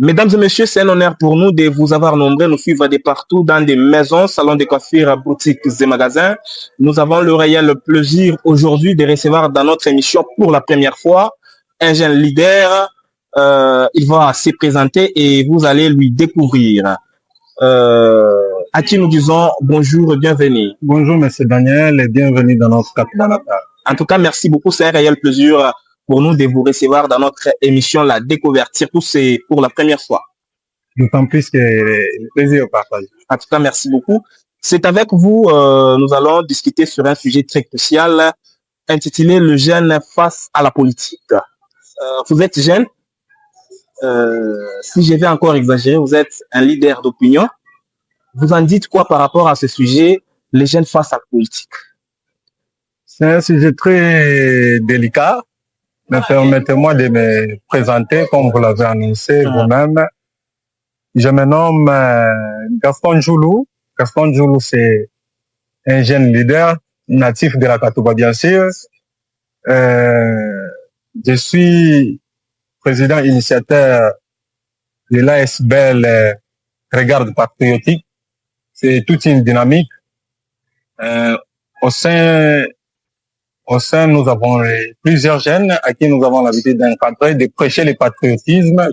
Mesdames et messieurs, c'est un honneur pour nous de vous avoir nombreux, nous suivre de partout dans des maisons, salons de coiffure, boutiques et magasins. Nous avons le réel plaisir aujourd'hui de recevoir dans notre émission pour la première fois un jeune leader. Il va se présenter et vous allez lui découvrir. À qui nous disons bonjour et bienvenue. Bonjour, monsieur Daniel, et bienvenue dans notre capitale. En tout cas, merci beaucoup. C'est un réel plaisir pour nous de vous recevoir dans notre émission La Découverte. Surtout, c'est pour la première fois. D'autant plus que le plaisir est partagé. En tout cas, merci beaucoup. C'est avec vous, nous allons discuter sur un sujet très crucial intitulé Le jeune face à la politique. Vous êtes jeune. Si je vais encore exagérer, vous êtes un leader d'opinion. Vous en dites quoi par rapport à ce sujet, les jeunes face à la politique? C'est un sujet très délicat. Mais permettez-moi de me présenter, comme vous l'avez annoncé vous-même. Je me nomme Gaston Djoulou. Gaston Djoulou, c'est un jeune leader natif de la Katouba, bien sûr. Je suis président initiateur de l'ASBL Regarde Patriotique. C'est toute une dynamique. Au sein, nous avons plusieurs jeunes à qui nous avons l'habitude d'encadrer, de prêcher le patriotisme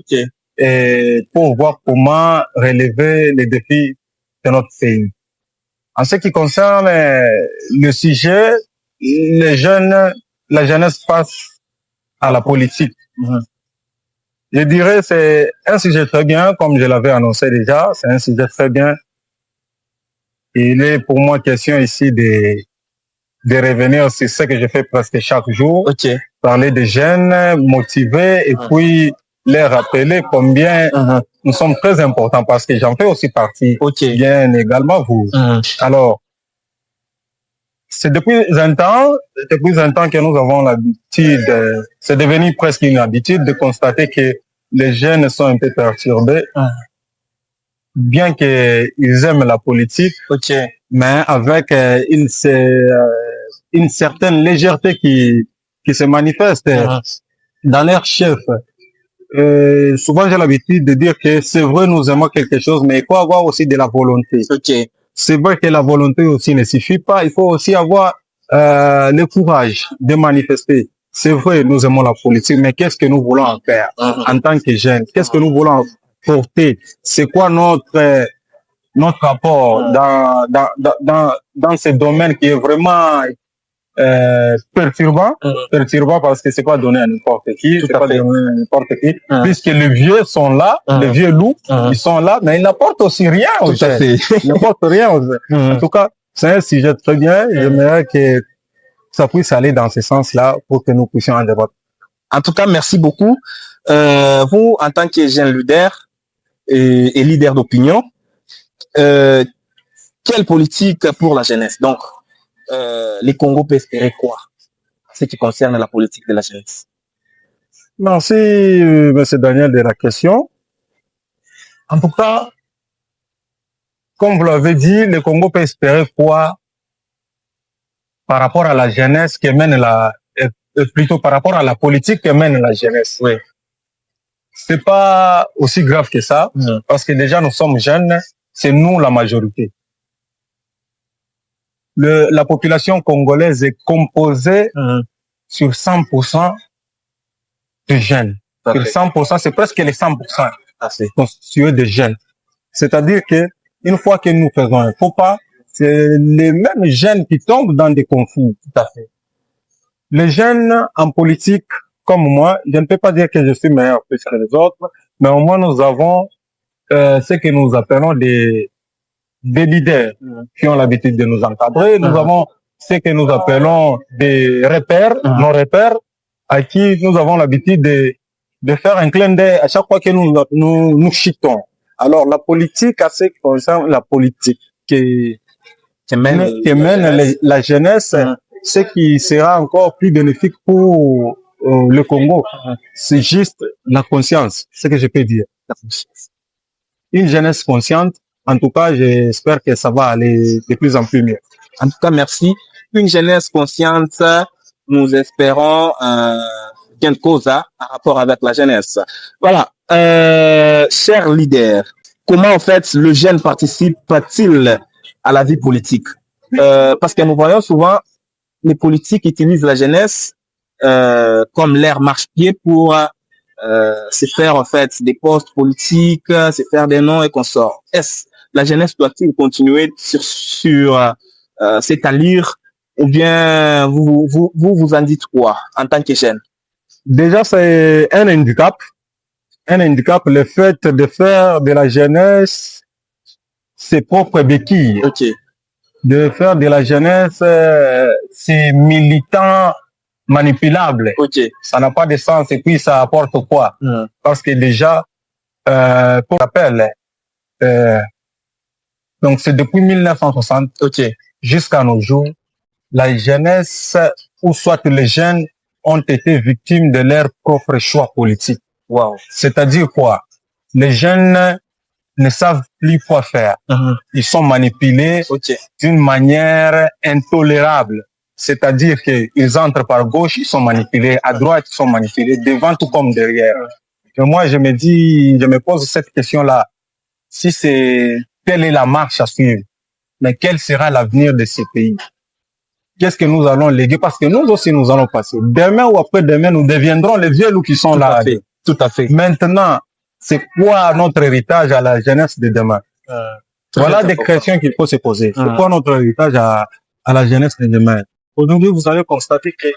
et pour voir comment relever les défis de notre pays. En ce qui concerne le sujet, les jeunes, la jeunesse face à la politique. Je dirais c'est un sujet très bien, comme je l'avais annoncé déjà, c'est un sujet très bien. Il est pour moi question ici de revenir sur ce que je fais presque chaque jour, parler des jeunes motivés et puis les rappeler combien nous sommes très importants parce que j'en fais aussi partie, bien également vous. Alors, c'est depuis un temps que nous avons l'habitude, c'est devenu presque une habitude de constater que les jeunes sont un peu perturbés, bien qu'ils aiment la politique, mais avec une certaine légèreté qui se manifeste dans leur chef. Souvent, j'ai l'habitude de dire que c'est vrai, nous aimons quelque chose, mais il faut avoir aussi de la volonté. C'est vrai que la volonté aussi ne suffit pas. Il faut aussi avoir le courage de manifester. C'est vrai, nous aimons la politique, mais qu'est-ce que nous voulons en faire en tant que jeunes? Qu'est-ce que nous voulons porter? C'est quoi notre rapport dans ce domaine qui est vraiment perturbant parce que c'est pas donné à n'importe qui, puisque les vieux sont là, les vieux loups, ils sont là, mais ils n'apportent aussi rien aux jeunes. Ils n'apportent rien aux jeunes. En tout cas, c'est un sujet très bien. J'aimerais que ça puisse aller dans ce sens-là pour que nous puissions en débattre. En tout cas, merci beaucoup. Vous, en tant que jeune leader et leader d'opinion, quelle politique pour la jeunesse? Donc, les Congos peuvent espérer quoi en ce qui concerne la politique de la jeunesse? Merci, M. Daniel, de la question. En tout cas, comme vous l'avez dit, le Congo peut espérer quoi par rapport à la jeunesse qui mène plutôt par rapport à la politique qui mène la jeunesse. C'est pas aussi grave que ça, parce que déjà nous sommes jeunes, c'est nous la majorité. La population congolaise est composée sur 100% de jeunes. Sur 100%, c'est presque les 100% constitués de jeunes. C'est-à-dire que une fois que nous faisons un faux pas, c'est les mêmes jeunes qui tombent dans des conflits. Tout à fait. Les jeunes en politique, comme moi, je ne peux pas dire que je suis meilleur plus que les autres, mais au moins nous avons ce que nous appelons des leaders qui ont l'habitude de nous encadrer. Nous avons ce que nous appelons des repères, nos repères, à qui nous avons l'habitude de faire un clin d'œil à chaque fois que nous chutons. Alors, la politique, à ce qui concerne la politique qui mène la jeunesse, ce qui sera encore plus bénéfique pour le Congo, c'est juste la conscience, ce que je peux dire. La conscience. Une jeunesse consciente, en tout cas, j'espère que ça va aller de plus en plus mieux. En tout cas, merci. Une jeunesse consciente, nous espérons gain de cause en rapport avec la jeunesse. Voilà, cher leader, comment en fait le jeune participe-t-il à la vie politique? Parce que nous voyons souvent les politiques utilisent la jeunesse comme l'air marche-pied pour se faire en fait des postes politiques, se faire des noms et consorts. Est-ce la jeunesse doit-il continuer sur cette allure ou bien vous en dites quoi en tant que jeune? Déjà, c'est un handicap. Un handicap, le fait de faire de la jeunesse ses propres béquilles. Ok. De faire de la jeunesse ses militants manipulables. Ok. Ça n'a pas de sens et puis ça apporte quoi? Parce que déjà, pour rappel, donc c'est depuis 1960 jusqu'à nos jours, la jeunesse ou soit les jeunes ont été victimes de leur propre choix politique. Wow. C'est-à-dire quoi? Les jeunes ne savent plus quoi faire. Ils sont manipulés d'une manière intolérable. C'est-à-dire qu'ils entrent par gauche, ils sont manipulés, à droite, ils sont manipulés, devant tout comme derrière. Et moi, je me pose cette question-là. Si quelle est la marche à suivre? Mais quel sera l'avenir de ces pays? Qu'est-ce que nous allons léguer? Parce que nous aussi, nous allons passer. Demain ou après-demain, nous deviendrons les vieux loups qui sont là. Tout à fait. Maintenant, c'est quoi notre héritage à la jeunesse de demain? Voilà des questions qu'il faut se poser. C'est quoi notre héritage à la jeunesse de demain? Aujourd'hui, vous allez constater que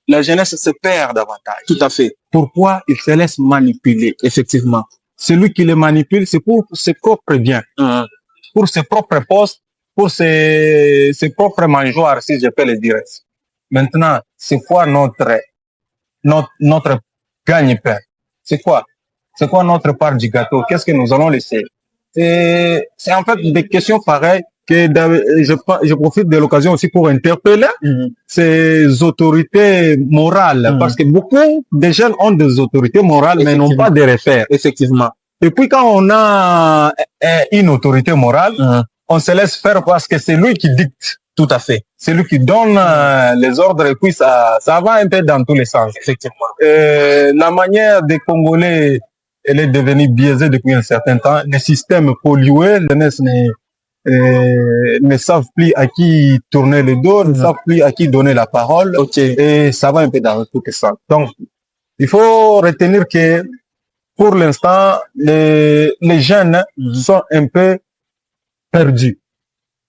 la jeunesse se perd davantage. Tout à fait. Pourquoi? Il se laisse manipuler. Effectivement. Celui qui les manipule, c'est pour ses propres biens, pour ses propres postes, pour ses propres mangeoires, si je peux le dire. Maintenant, c'est quoi notre gagne-pain? C'est quoi? C'est quoi notre part du gâteau? Qu'est-ce que nous allons laisser? C'est en fait des questions pareilles que je profite de l'occasion aussi pour interpeller ces autorités morales, parce que beaucoup de jeunes ont des autorités morales, mais n'ont pas de repères. Effectivement. Et puis quand on a une autorité morale, on se laisse faire parce que c'est lui qui dicte. Tout à fait. C'est lui qui donne les ordres et puis ça va un peu dans tous les sens. Effectivement. La manière des Congolais, elle est devenue biaisée depuis un certain temps. Les systèmes pollués, les jeunesse ne savent plus à qui tourner le dos, ne savent plus à qui donner la parole. Et ça va un peu dans tous les sens. Donc, il faut retenir que pour l'instant, les jeunes sont un peu perdus.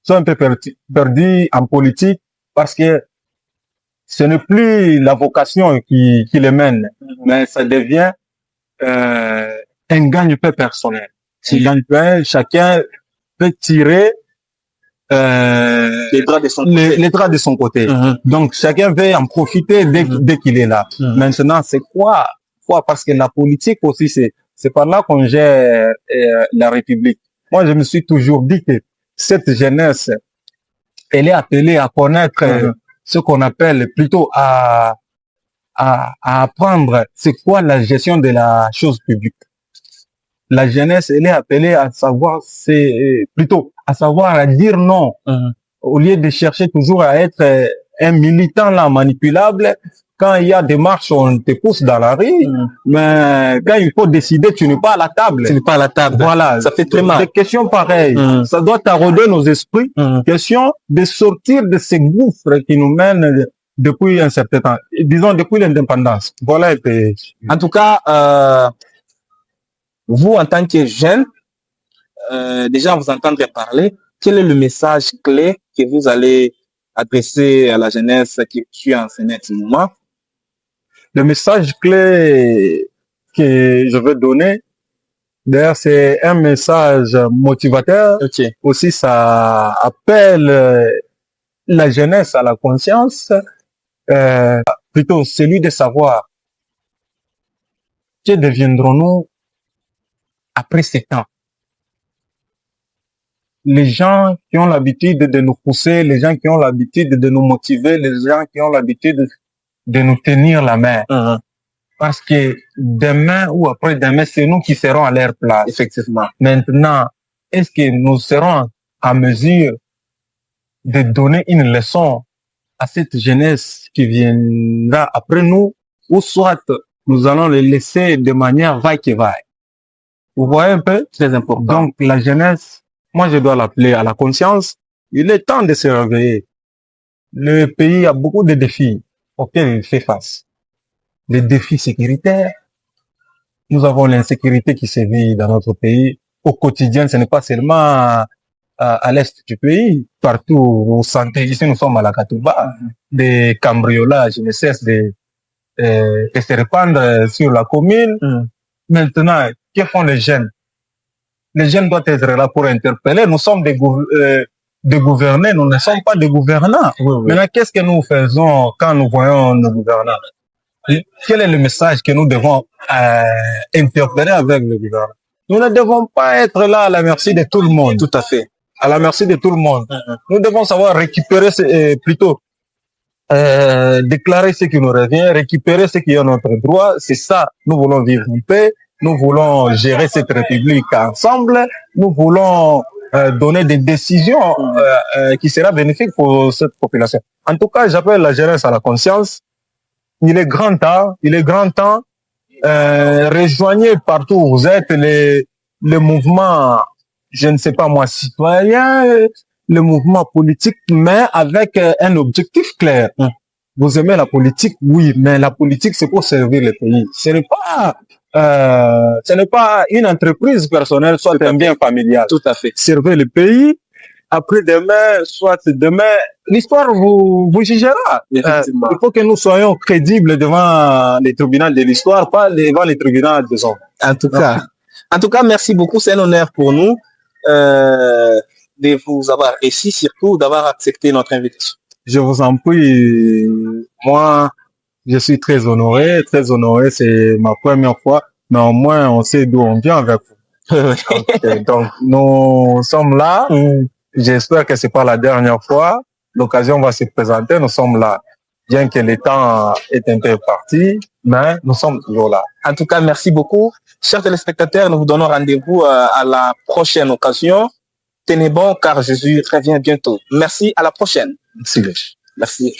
Sont un peu perdus en politique parce que ce n'est plus la vocation qui les mène, mais ça devient un gagne-pain personnel. Un gagne-pain, chacun peut tirer les draps de son côté. Donc chacun veut en profiter dès qu'il est là. Maintenant, c'est quoi? Parce que la politique aussi, c'est par là qu'on gère la République. Moi, je me suis toujours dit que cette jeunesse, elle est appelée à connaître ce qu'on appelle plutôt à apprendre c'est quoi la gestion de la chose publique. La jeunesse, elle est appelée à savoir, à savoir à dire non, au lieu de chercher toujours à être un militant là manipulable. Quand il y a des marches, on te pousse dans la rue, mais quand il faut décider, tu n'es pas à la table. Tu n'es pas à la table. Voilà. Ça fait très mal. Des questions pareilles. Ça doit tarauder nos esprits. Question de sortir de ces gouffres qui nous mènent depuis un certain temps. Disons, depuis l'indépendance. Voilà. En tout cas, vous, en tant que jeune, déjà vous entendre parler, quel est le message clé que vous allez adresser à la jeunesse qui est en ce moment? Le message clé que je veux donner, d'ailleurs, c'est un message motivateur. Aussi, ça appelle la jeunesse à la conscience, plutôt celui de savoir que deviendrons-nous après ces temps. Les gens qui ont l'habitude de nous pousser, les gens qui ont l'habitude de nous motiver, les gens qui ont l'habitude de nous tenir la main. Parce que demain ou après-demain, c'est nous qui serons à leur place. Effectivement. Maintenant, est-ce que nous serons à mesure de donner une leçon à cette jeunesse qui viendra après nous? ou soit nous allons les laisser de manière vaille-que-vaille. Vous voyez un peu? Très important. Donc, la jeunesse, moi, je dois l'appeler à la conscience. Il est temps de se réveiller. Le pays a beaucoup de défis auxquels il fait face. Les défis sécuritaires. Nous avons l'insécurité qui sévit dans notre pays. Au quotidien, ce n'est pas seulement à l'est du pays. Partout, vous sentez, ici nous sommes à la Katouba, des cambriolages ne cessent de se répandre sur la commune. Maintenant, que font les jeunes? Les jeunes doivent être là pour interpeller. Nous sommes des gouvernés, nous ne sommes pas des gouvernants. Maintenant, qu'est-ce que nous faisons quand nous voyons nos gouvernants? Quel est le message que nous devons interpeller avec le gouvernement? Nous ne devons pas être là à la merci de tout le monde. Tout à fait. À la merci de tout le monde. Nous devons savoir récupérer, plutôt déclarer ce qui nous revient, récupérer ce qui est notre droit. C'est ça. Nous voulons vivre en paix. Nous voulons gérer cette république ensemble. Nous voulons donner des décisions qui seront bénéfiques pour cette population. En tout cas, j'appelle la jeunesse à la conscience. Il est grand temps, rejoignez partout où vous êtes le mouvement, je ne sais pas moi, citoyen, le mouvement politique, mais avec un objectif clair. Vous aimez la politique, oui, mais la politique, c'est pour servir le pays. Ce n'est pas une entreprise personnelle, soit un bien familial. Tout à fait. Servez le pays. Après demain, soit demain, l'histoire vous jugera. Il faut que nous soyons crédibles devant les tribunaux de l'histoire, pas devant les tribunaux des hommes. En tout cas, merci beaucoup. C'est un honneur pour nous de vous avoir réussi, surtout d'avoir accepté notre invitation. Je vous en prie. Moi, je suis très honoré. Très honoré, c'est ma première fois. Mais au moins, on sait d'où on vient avec vous. Donc, nous sommes là. J'espère que c'est pas la dernière fois. L'occasion va se présenter. Nous sommes là. Bien que le temps est un peu parti, mais nous sommes toujours là. En tout cas, merci beaucoup. Chers téléspectateurs, nous vous donnons rendez-vous à la prochaine occasion. Tenez bon, car Jésus revient bientôt. Merci, à la prochaine. Merci. Merci.